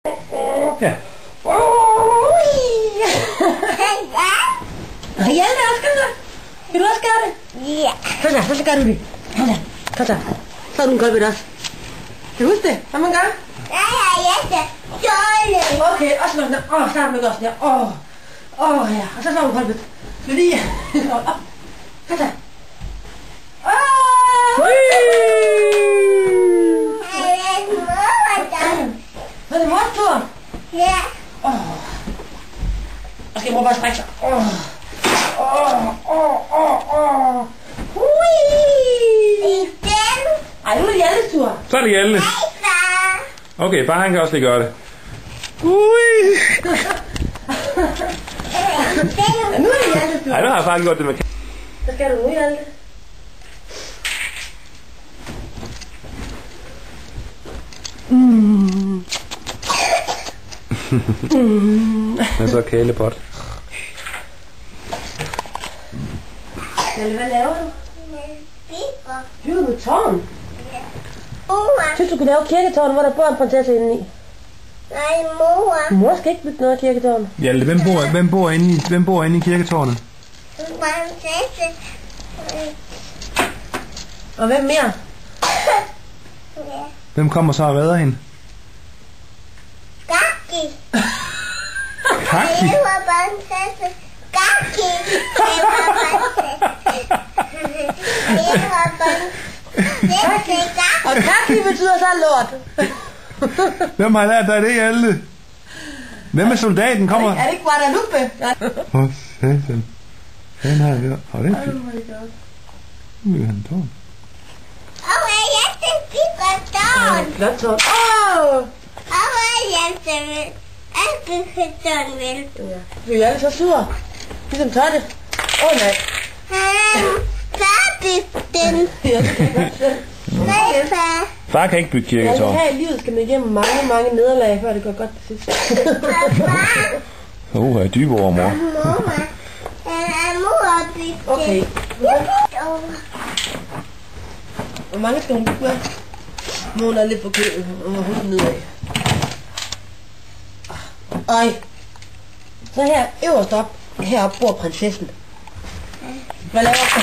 Ja. Og Hjalte også gør det. Vil du også gøre det? Ja. Så gør du det. Kom så. Så er du en kold ved os. Kan du huske det? Hvad man gør? Ja, Hjalte. Dårligt. Okay, og så start med også der. Ja. Og så slår du kold ved. Fordi... Op. Kom så. Hvad er det morgentur? Ja. Og skal jeg bare strække sig. Igen. Ej, nu er det Hjaltes tur. Så er det Hjalte. Hej, far. Okay, bare han kan også lige gøre det. Ja, nu er det Hjaltes tur. Ej, nu har jeg faktisk gjort det med Hvad skal du nu, Hjalte? Men så kælepot. Hjalte, hvad laver du? Biber. Bygger du tårn? Mor. Synes du kunne lave kirketårn, hvor der bor en prinsesse inde i? Nej, mor. Mor skal ikke bygge noget kirketårn. Hjalte, hvem bor inde i kirketårnet? Prinsesse. Og hvem mere? Ja. Hvem kommer så og redder hende? Gaki. Kaki? Jeg var prinsesse. Gaki. Jeg var prinsesse. Jeg var prinsesse. Gaki. Og kaki betyder så lort. Hvem har lært dig det, Hjalte? Hvem er soldaten kommer? Er det ikke Guadalupe? Åh, satan. Han har jeg gjort. Og det er fint. Nu vil han tårn. Og jeg skal bygge tårn. Flot tårn. Og jeg skal bygge tårn, vel? Du er Hjalte så sur. Ligesom Totte. Nej. Far bygge den. Ja, det kan jeg godt selv. Nej, far. Far kan ikke bygge kirketårn. Her i livet skal man igennem mange nederlag, før det går godt til sidst. Far. Dybe ord, mor. Mor. Mor bygge den. Okay. Hvor mange skal hun bygge med? Hun er lidt forkølet. Hun må huske nedad. Ej. Så her øverst op. Heroppe bor prinsessen. Hvad laver du?